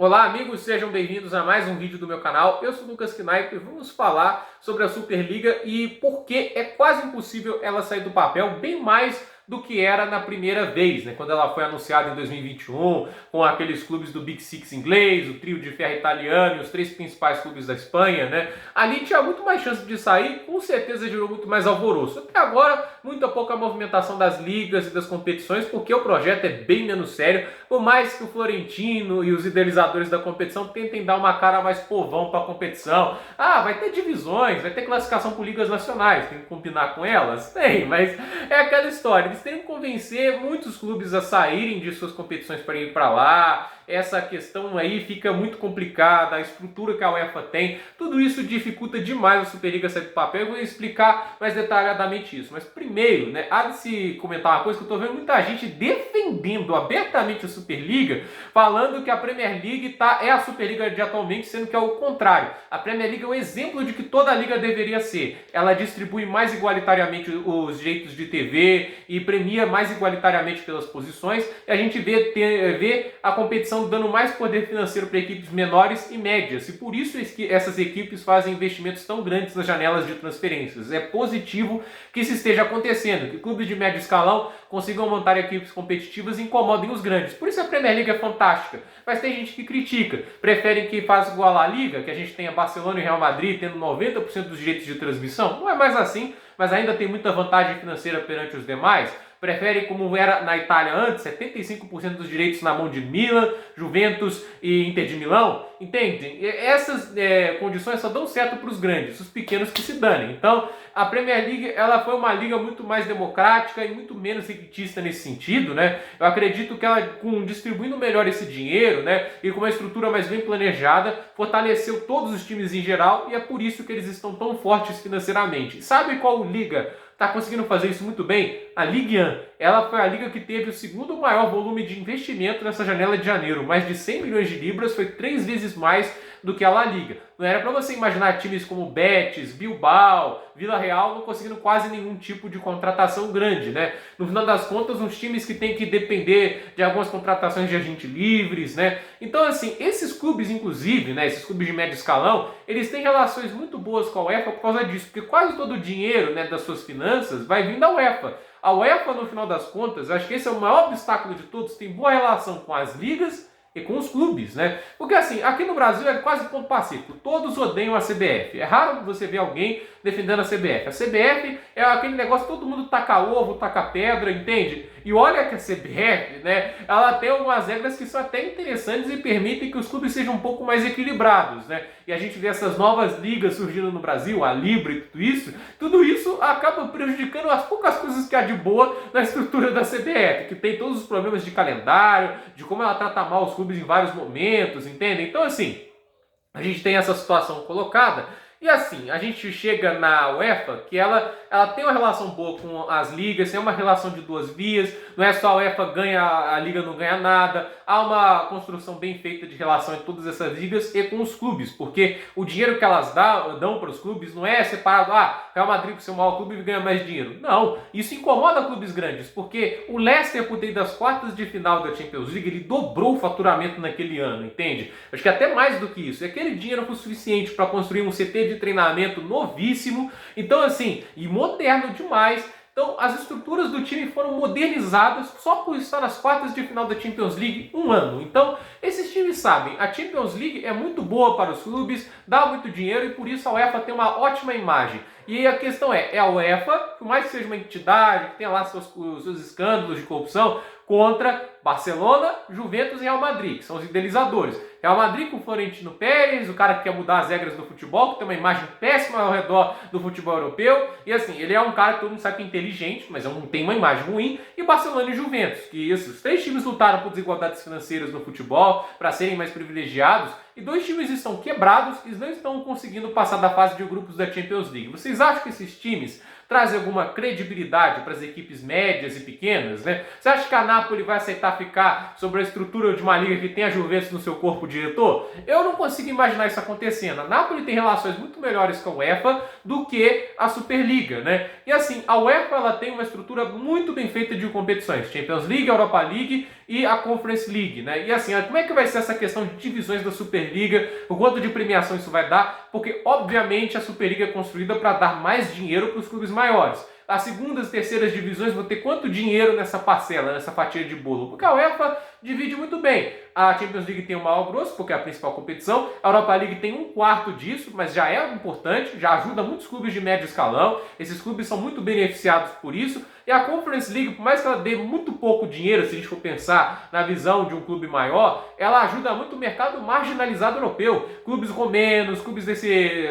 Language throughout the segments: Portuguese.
Olá amigos, sejam bem-vindos a mais um vídeo do meu canal. Eu sou o Lucas Knaip e vamos falar sobre a Superliga e por que é quase impossível ela sair do papel, bem mais do que era na primeira vez, né? Quando ela foi anunciada em 2021, com aqueles clubes do Big Six inglês, o trio de ferro italiano e os três principais clubes da Espanha, né? Ali tinha muito mais chance de sair, com certeza gerou muito mais alvoroço. Até agora, muito pouca movimentação das ligas e das competições, porque o projeto é bem menos sério, por mais que o Florentino e os idealizadores da competição tentem dar uma cara mais povão para a competição. Ah, vai ter divisões, vai ter classificação por ligas nacionais, tem que combinar com elas? Tem, mas é aquela história, eles têm que convencer muitos clubes a saírem de suas competições para ir para lá. Essa questão aí fica muito complicada, a estrutura que a UEFA tem, tudo isso dificulta demais a Superliga sair do papel. Eu vou explicar mais detalhadamente isso. Mas primeiro, né, há de se comentar uma coisa que eu estou vendo muita gente defendendo abertamente a Superliga, falando que a Premier League é a Superliga de atualmente, sendo que é o contrário. A Premier League é um exemplo de que toda a liga deveria ser. Ela distribui mais igualitariamente os direitos de TV e premia mais igualitariamente pelas posições, e a gente vê a competição dando mais poder financeiro para equipes menores e médias, e por isso essas equipes fazem investimentos tão grandes nas janelas de transferências. É positivo que isso esteja acontecendo, que clubes de médio escalão consigam montar equipes competitivas e incomodem os grandes. Por isso a Premier League é fantástica, mas tem gente que critica, preferem que faça igual a Liga, que a gente tenha Barcelona e Real Madrid tendo 90% dos direitos de transmissão. Não é mais assim, mas ainda tem muita vantagem financeira perante os demais. Preferem, como era na Itália antes, 75% dos direitos na mão de Milan, Juventus e Inter de Milão. Entende? Essas condições só dão certo para os grandes, os pequenos que se danem. Então, a Premier League ela foi uma liga muito mais democrática e muito menos elitista nesse sentido, né? Eu acredito que ela, distribuindo melhor esse dinheiro, né, e com uma estrutura mais bem planejada, fortaleceu todos os times em geral, e é por isso que eles estão tão fortes financeiramente. Sabe qual liga está conseguindo fazer isso muito bem? A Ligue 1. Ela foi a liga que teve o segundo maior volume de investimento nessa janela de janeiro. Mais de 100 milhões de libras, foi 3 vezes mais do que a La Liga. Não era para você imaginar times como Betis, Bilbao, Vila Real não conseguindo quase nenhum tipo de contratação grande, né? No final das contas, uns times que têm que depender de algumas contratações de agentes livres, né? Então, assim, esses clubes, inclusive, né, esses clubes de médio escalão, eles têm relações muito boas com a UEFA por causa disso, porque quase todo o dinheiro, né, das suas finanças vai vir da UEFA. A UEFA, no final das contas, acho que esse é o maior obstáculo de todos, tem boa relação com as ligas e com os clubes, né? Porque assim, aqui no Brasil é quase ponto pacífico, todos odeiam a CBF. É raro você ver alguém defendendo a CBF. A CBF é aquele negócio, todo mundo taca ovo, taca pedra, entende? E olha que a CBF, né, ela tem algumas regras que são até interessantes e permitem que os clubes sejam um pouco mais equilibrados, né? E a gente vê essas novas ligas surgindo no Brasil, a Libra e tudo isso acaba prejudicando as poucas coisas que há de boa na estrutura da CBF, que tem todos os problemas de calendário, de como ela trata mal os clubes em vários momentos, entende? Então, assim, a gente tem essa situação colocada. E assim, a gente chega na UEFA, que ela tem uma relação boa com as ligas, tem uma relação de duas vias, não é só a UEFA ganha, a liga não ganha nada, há uma construção bem feita de relação em todas essas ligas e com os clubes, porque o dinheiro que elas dão para os clubes não é separado, Real Madrid por ser o maior clube ganha mais dinheiro. Não, isso incomoda clubes grandes, porque o Leicester, por ter das quartas de final da Champions League, ele dobrou o faturamento naquele ano, entende? Acho que até mais do que isso, e aquele dinheiro foi suficiente para construir um CT de treinamento novíssimo, então assim, e moderno demais. Então as estruturas do time foram modernizadas só por estar nas quartas de final da Champions League um ano. Então esses times sabem, a Champions League é muito boa para os clubes, dá muito dinheiro e por isso a UEFA tem uma ótima imagem. E a questão é a UEFA, por mais que seja uma entidade, que tenha lá seus escândalos de corrupção, contra Barcelona, Juventus e Real Madrid, que são os idealizadores. Real Madrid com Florentino Pérez, o cara que quer mudar as regras do futebol, que tem uma imagem péssima ao redor do futebol europeu. E assim, ele é um cara que todo mundo sabe que é inteligente, mas tem uma imagem ruim. E Barcelona e Juventus, que esses três times lutaram por desigualdades financeiras no futebol, para serem mais privilegiados. E dois times estão quebrados e não estão conseguindo passar da fase de grupos da Champions League. Vocês acham que esses times trazem alguma credibilidade para as equipes médias e pequenas, né? Você acha que a Napoli vai aceitar ficar sobre a estrutura de uma liga que tem a Juventus no seu corpo diretor? Eu não consigo imaginar isso acontecendo. A Napoli tem relações muito melhores com a UEFA do que a Superliga, né? E assim, a UEFA ela tem uma estrutura muito bem feita de competições, Champions League, Europa League e a Conference League, né? E assim, como é que vai ser essa questão de divisões da Superliga, o quanto de premiação isso vai dar? Porque, obviamente, a Superliga é construída para dar mais dinheiro para os clubes maiores. As segundas e terceiras divisões vão ter quanto dinheiro nessa parcela, nessa fatia de bolo? Porque a UEFA divide muito bem. A Champions League tem o maior grosso, porque é a principal competição. A Europa League tem um quarto disso, mas já é importante, já ajuda muitos clubes de médio escalão. Esses clubes são muito beneficiados por isso. E a Conference League, por mais que ela dê muito pouco dinheiro, se a gente for pensar na visão de um clube maior, ela ajuda muito o mercado marginalizado europeu. Clubes romenos, clubes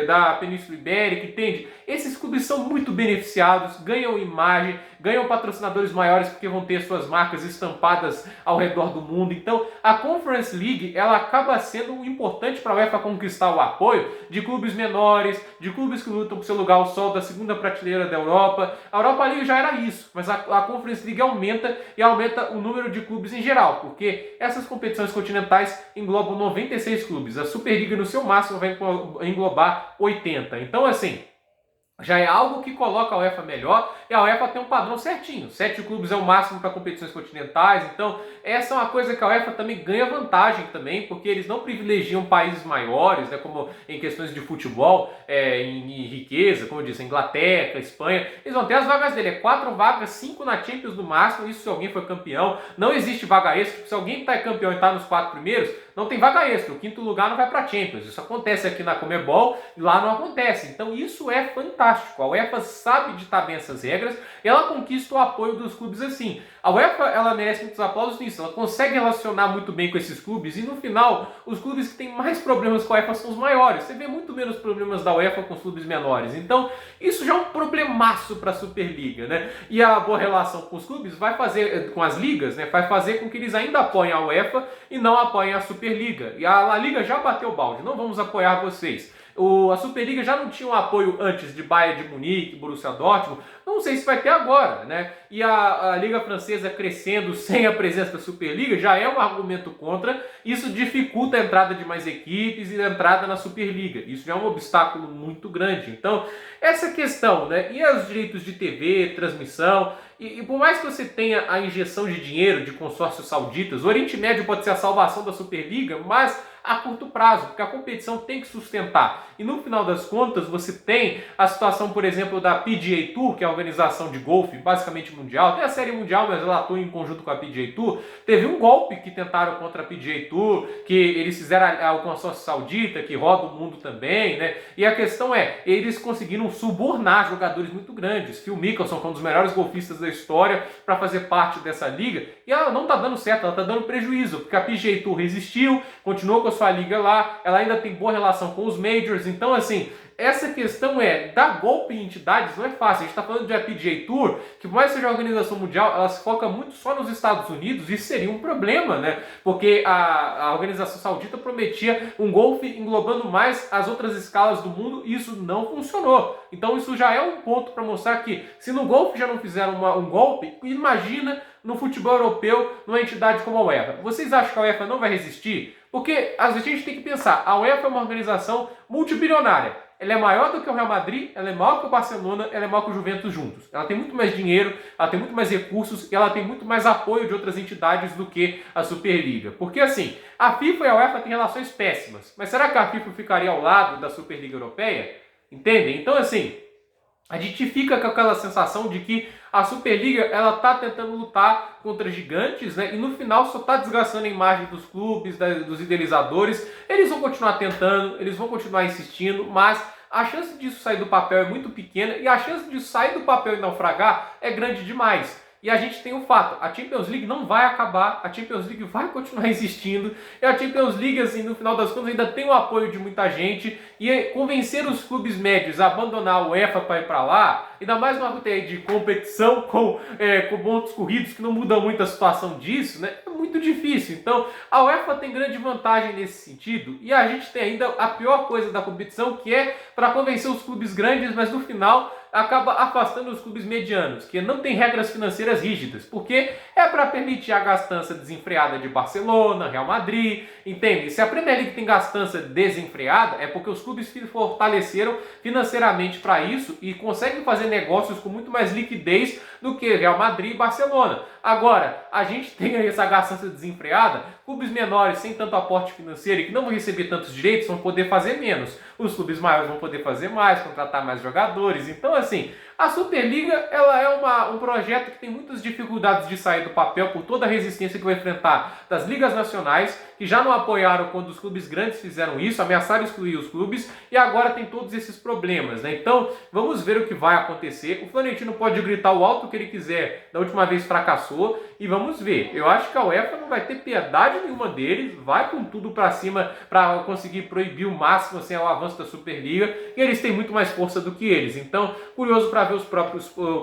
da Península Ibérica, entende? Esses clubes são muito beneficiados, ganham imagem, ganham patrocinadores maiores porque vão ter suas marcas estampadas ao redor do mundo. Então, a Conference League, ela acaba sendo importante para a UEFA conquistar o apoio de clubes menores, de clubes que lutam por seu lugar ao sol da segunda prateleira da Europa. A Europa League já era isso, mas a Conference League aumenta e aumenta o número de clubes em geral, porque essas competições continentais englobam 96 clubes. A Superliga, no seu máximo, vai englobar 80. Então, assim, já é algo que coloca a UEFA melhor, e a UEFA tem um padrão certinho. 7 clubes é o máximo para competições continentais, então essa é uma coisa que a UEFA também ganha vantagem também, porque eles não privilegiam países maiores, né, como em questões de futebol, em riqueza, como eu disse, Inglaterra, Espanha, eles vão ter as vagas dele, 4 vagas, 5 na Champions no máximo, isso se alguém for campeão, não existe vaga extra, se alguém está campeão e está nos 4 primeiros, não tem vaga extra, o 5º lugar não vai para a Champions, isso acontece aqui na Conmebol, lá não acontece, então isso é fantástico. A UEFA sabe ditar bem essas regras e ela conquista o apoio dos clubes assim. A UEFA, ela merece muitos aplausos nisso, ela consegue relacionar muito bem com esses clubes e no final, os clubes que têm mais problemas com a UEFA são os maiores. Você vê muito menos problemas da UEFA com os clubes menores. Então, isso já é um problemaço para a Superliga, né? E a boa relação com os clubes vai fazer, com as ligas, né? Vai fazer com que eles ainda apoiem a UEFA e não apoiem a Superliga. E a La Liga já bateu o balde, não vamos apoiar vocês. A Superliga já não tinha um apoio antes de Bayern de Munique, Borussia Dortmund, não sei se vai ter agora, né? E a Liga Francesa crescendo sem a presença da Superliga já é um argumento contra, isso dificulta a entrada de mais equipes e a entrada na Superliga, isso já é um obstáculo muito grande. Então, essa questão, né? E os direitos de TV, transmissão, e por mais que você tenha a injeção de dinheiro de consórcios sauditas, o Oriente Médio pode ser a salvação da Superliga, mas a curto prazo, porque a competição tem que sustentar. E no final das contas, você tem a situação, por exemplo, da PGA Tour, que é a organização de golfe basicamente mundial. Tem a série mundial, mas ela atua em conjunto com a PGA Tour. Teve um golpe que tentaram contra a PGA Tour, que eles fizeram o consórcio saudita, que roda o mundo também, né? E a questão é, eles conseguiram subornar jogadores muito grandes. Phil Mickelson, que é um dos melhores golfistas da história, para fazer parte dessa liga. E ela não está dando certo, ela está dando prejuízo, porque a PGA Tour resistiu, continuou com a sua liga lá, ela ainda tem boa relação com os majors, então assim, essa questão dar golpe em entidades não é fácil. A gente está falando de a PGA Tour, que por mais seja uma organização mundial, ela se foca muito só nos Estados Unidos, e isso seria um problema, né? Porque a organização saudita prometia um golfe englobando mais as outras escalas do mundo, e isso não funcionou. Então isso já é um ponto para mostrar que, se no golfe já não fizeram um golpe, imagina no futebol europeu, numa entidade como a UEFA. Vocês acham que a UEFA não vai resistir? Porque às vezes a gente tem que pensar, a UEFA é uma organização multibilionária. Ela é maior do que o Real Madrid, ela é maior que o Barcelona, ela é maior que o Juventus juntos. Ela tem muito mais dinheiro, ela tem muito mais recursos e ela tem muito mais apoio de outras entidades do que a Superliga. Porque assim, a FIFA e a UEFA têm relações péssimas. Mas será que a FIFA ficaria ao lado da Superliga Europeia? Entendem? Então assim, a gente fica com aquela sensação de que a Superliga, ela está tentando lutar contra gigantes, né? E no final só está desgastando a imagem dos clubes, dos idealizadores. Eles vão continuar tentando, eles vão continuar insistindo, mas a chance disso sair do papel é muito pequena e a chance disso sair do papel e naufragar é grande demais. E a gente tem o fato, a Champions League não vai acabar, a Champions League vai continuar existindo, e a Champions League, assim, no final das contas, ainda tem o apoio de muita gente, e convencer os clubes médios a abandonar a UEFA para ir para lá, ainda mais uma coisa de competição com pontos corridos, que não muda muito a situação disso, né? É muito difícil. Então, a UEFA tem grande vantagem nesse sentido, e a gente tem ainda a pior coisa da competição, que é para convencer os clubes grandes, mas no final acaba afastando os clubes medianos, que não têm regras financeiras rígidas, porque é para permitir a gastança desenfreada de Barcelona, Real Madrid, entende? Se a Premier League tem gastança desenfreada, é porque os clubes se fortaleceram financeiramente para isso e conseguem fazer negócios com muito mais liquidez do que Real Madrid e Barcelona. Agora, a gente tem aí essa gastança desenfreada, clubes menores sem tanto aporte financeiro e que não vão receber tantos direitos vão poder fazer menos. Os clubes maiores vão poder fazer mais, contratar mais jogadores. Então, assim, a Superliga ela é um projeto que tem muitas dificuldades de sair do papel por toda a resistência que vai enfrentar das ligas nacionais, que já não apoiaram quando os clubes grandes fizeram isso, ameaçaram excluir os clubes, e agora tem todos esses problemas, né? Então, vamos ver o que vai acontecer. O Florentino pode gritar o alto que ele quiser, da última vez fracassou, e vamos ver. Eu acho que a UEFA não vai ter piedade nenhuma deles, vai com tudo para cima para conseguir proibir o máximo assim, o avanço da Superliga, e eles têm muito mais força do que eles. Então, curioso para ver os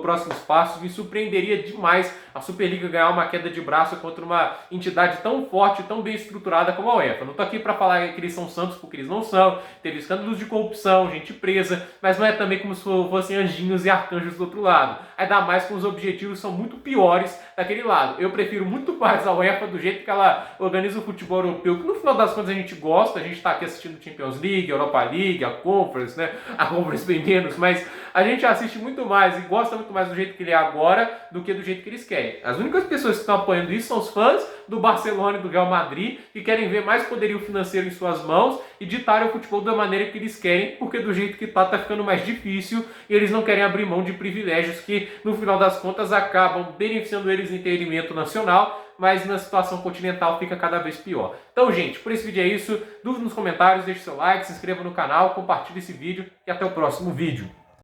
próximos passos, me surpreenderia demais a Superliga ganhar uma queda de braço contra uma entidade tão forte, tão bem estruturada como a UEFA. Não estou aqui para falar que eles são santos, porque eles não são. Teve escândalos de corrupção, gente presa, mas não é também como se fossem anjinhos e arcanjos do outro lado. Ainda mais que os objetivos são muito piores daquele lado. Eu prefiro muito mais a UEFA do jeito que ela organiza o futebol europeu, que no final das contas a gente gosta, a gente está aqui assistindo Champions League, Europa League, a Conference, né? A Conference bem menos, mas a gente assiste muito mais e gosta muito mais do jeito que ele é agora do que do jeito que eles querem. As únicas pessoas que estão apoiando isso são os fãs do Barcelona e do Real Madrid, que querem ver mais poderio financeiro em suas mãos e ditarem o futebol da maneira que eles querem, porque do jeito que tá ficando mais difícil e eles não querem abrir mão de privilégios que, no final das contas, acabam beneficiando eles em entretenimento nacional, mas na situação continental fica cada vez pior. Então, gente, por esse vídeo é isso. Dúvida nos comentários, deixe seu like, se inscreva no canal, compartilhe esse vídeo e até o próximo vídeo.